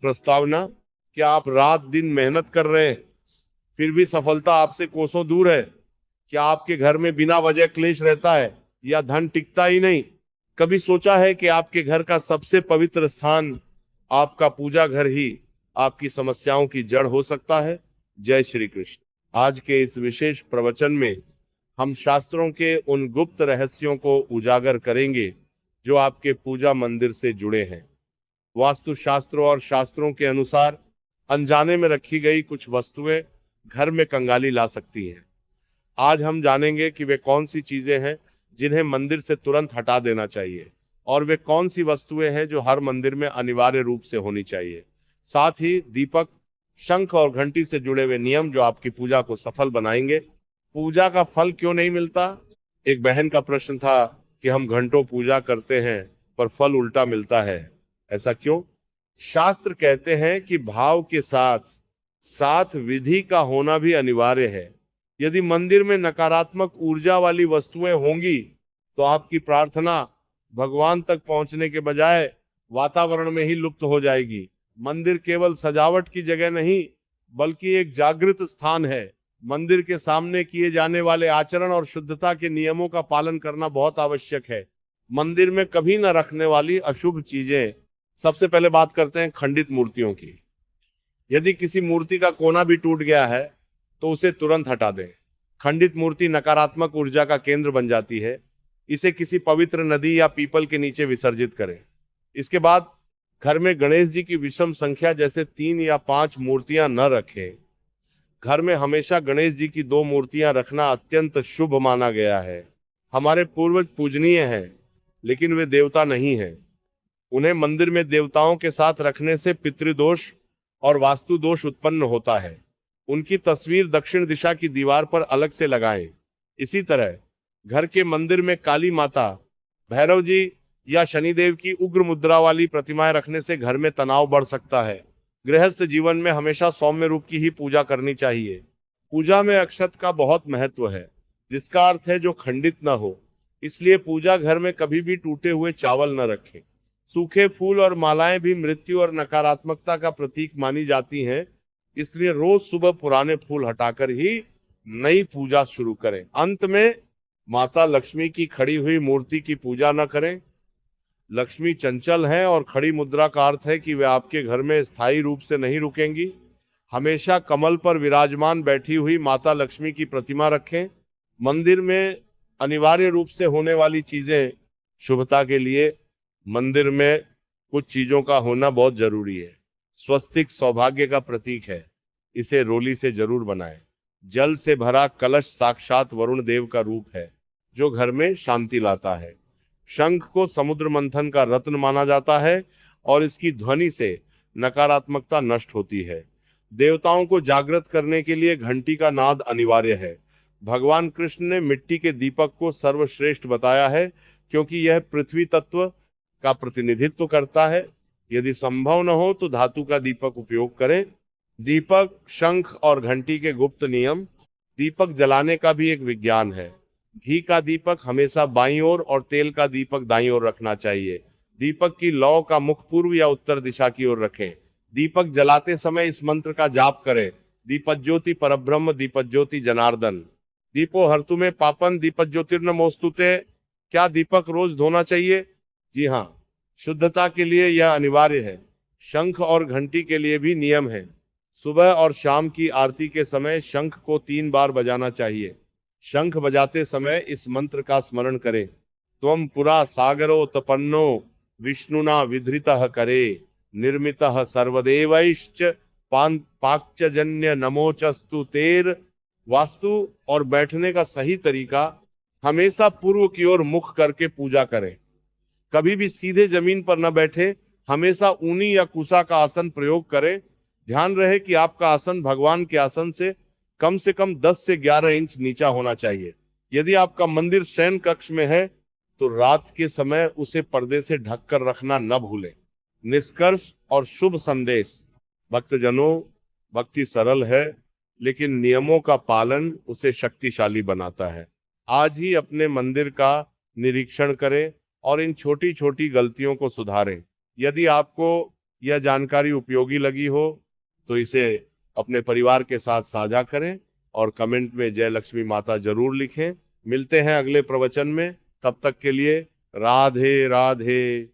प्रस्तावना, क्या आप रात दिन मेहनत कर रहे हैं फिर भी सफलता आपसे कोसों दूर है? क्या आपके घर में बिना वजह क्लेश रहता है या धन टिकता ही नहीं? कभी सोचा है कि आपके घर का सबसे पवित्र स्थान आपका पूजा घर ही आपकी समस्याओं की जड़ हो सकता है? जय श्री कृष्ण। आज के इस विशेष प्रवचन में हम शास्त्रों के उन गुप्त रहस्यों को उजागर करेंगे जो आपके पूजा मंदिर से जुड़े हैं। वास्तु शास्त्रों और शास्त्रों के अनुसार अनजाने में रखी गई कुछ वस्तुएं घर में कंगाली ला सकती हैं। आज हम जानेंगे कि वे कौन सी चीजें हैं जिन्हें मंदिर से तुरंत हटा देना चाहिए और वे कौन सी वस्तुएं हैं जो हर मंदिर में अनिवार्य रूप से होनी चाहिए। साथ ही दीपक, शंख और घंटी से जुड़े हुए नियम जो आपकी पूजा को सफल बनाएंगे। पूजा का फल क्यों नहीं मिलता? एक बहन का प्रश्न था कि हम घंटों पूजा करते हैं पर फल उल्टा मिलता है, ऐसा क्यों? शास्त्र कहते हैं कि भाव के साथ साथ विधि का होना भी अनिवार्य है। यदि मंदिर में नकारात्मक ऊर्जा वाली वस्तुएं होंगी तो आपकी प्रार्थना भगवान तक पहुंचने के बजाय वातावरण में ही लुप्त हो जाएगी। मंदिर केवल सजावट की जगह नहीं बल्कि एक जागृत स्थान है। मंदिर के सामने किए जाने वाले आचरण और शुद्धता के नियमों का पालन करना बहुत आवश्यक है। मंदिर में कभी न रखने वाली अशुभ चीजें। सबसे पहले बात करते हैं खंडित मूर्तियों की। यदि किसी मूर्ति का कोना भी टूट गया है तो उसे तुरंत हटा दें। खंडित मूर्ति नकारात्मक ऊर्जा का केंद्र बन जाती है। इसे किसी पवित्र नदी या पीपल के नीचे विसर्जित करें। इसके बाद घर में गणेश जी की विषम संख्या जैसे 3 या 5 मूर्तियां न रखें। घर में हमेशा गणेश जी की 2 मूर्तियां रखना अत्यंत शुभ माना गया है। हमारे पूर्वज पूजनीय हैं लेकिन वे देवता नहीं हैं। उन्हें मंदिर में देवताओं के साथ रखने से पितृदोष और वास्तु दोष उत्पन्न होता है। उनकी तस्वीर दक्षिण दिशा की दीवार पर अलग से लगाएं। इसी तरह घर के मंदिर में काली माता, भैरव जी या शनिदेव की उग्र मुद्रा वाली प्रतिमाएं रखने से घर में तनाव बढ़ सकता है। गृहस्थ जीवन में हमेशा सौम्य रूप की ही पूजा करनी चाहिए। पूजा में अक्षत का बहुत महत्व है, जिसका अर्थ है जो खंडित न हो। इसलिए पूजा घर में कभी भी टूटे हुए चावल न रखें। सूखे फूल और मालाएं भी मृत्यु और नकारात्मकता का प्रतीक मानी जाती हैं। इसलिए रोज सुबह पुराने फूल हटाकर ही नई पूजा शुरू करें। अंत में माता लक्ष्मी की खड़ी हुई मूर्ति की पूजा न करें। लक्ष्मी चंचल हैं और खड़ी मुद्रा का अर्थ है कि वे आपके घर में स्थायी रूप से नहीं रुकेंगी। हमेशा कमल पर विराजमान बैठी हुई माता लक्ष्मी की प्रतिमा रखें। मंदिर में अनिवार्य रूप से होने वाली चीजें शुभता के लिए मंदिर में कुछ चीजों का होना बहुत जरूरी है। स्वस्तिक सौभाग्य का प्रतीक है, इसे रोली से जरूर बनाएं। जल से भरा कलश साक्षात वरुण देव का रूप है जो घर में शांति लाता है। शंख को समुद्र मंथन का रत्न माना जाता है और इसकी ध्वनि से नकारात्मकता नष्ट होती है। देवताओं को जागृत करने के लिए घंटी का नाद अनिवार्य है। भगवान कृष्ण ने मिट्टी के दीपक को सर्वश्रेष्ठ बताया है क्योंकि यह पृथ्वी तत्व का प्रतिनिधित्व करता है। यदि संभव न हो तो धातु का दीपक उपयोग करें। दीपक, शंख और घंटी के गुप्त नियम। दीपक जलाने का भी एक विज्ञान है। घी का दीपक हमेशा बाईं ओर और तेल का दीपक दाईं ओर रखना चाहिए। दीपक की लौ का मुख पूर्व या उत्तर दिशा की ओर रखें। दीपक जलाते समय इस मंत्र का जाप करें। दीपज्योति परब्रह्म, दीपज्योति जनार्दन। दीपो हर्तु में पापन, दीपज्योतिर्न मोस्तुते। क्या दीपक रोज धोना चाहिए? जी हाँ, शुद्धता के लिए यह अनिवार्य है। शंख और घंटी के लिए भी नियम है। सुबह और शाम की आरती के समय शंख को 3 बार बजाना चाहिए। शंख बजाते समय इस मंत्र का स्मरण करें। त्वं पुरा सागरो तपन्नो विष्णुना विधृतः करे, निर्मितः सर्वदेवैश्च पाक्चजन्य नमोचस्तु तेर। वास्तु और बैठने का सही तरीका, हमेशा पूर्व की ओर मुख करके पूजा करें। कभी भी सीधे जमीन पर न बैठे, हमेशा ऊनी या कुसा का आसन प्रयोग करें। ध्यान रहे कि आपका आसन भगवान के आसन से कम 10 से 11 इंच नीचा होना चाहिए। यदि आपका मंदिर शयन कक्ष में है तो रात के समय उसे पर्दे से ढककर रखना न भूलें। निष्कर्ष और शुभ संदेश। भक्तजनों, भक्ति सरल है लेकिन नियमों का पालन उसे शक्तिशाली बनाता है। आज ही अपने मंदिर का निरीक्षण करें और इन छोटी छोटी गलतियों को सुधारें। यदि आपको यह जानकारी उपयोगी लगी हो तो इसे अपने परिवार के साथ साझा करें और कमेंट में जय लक्ष्मी माता जरूर लिखें। मिलते हैं अगले प्रवचन में, तब तक के लिए राधे राधे।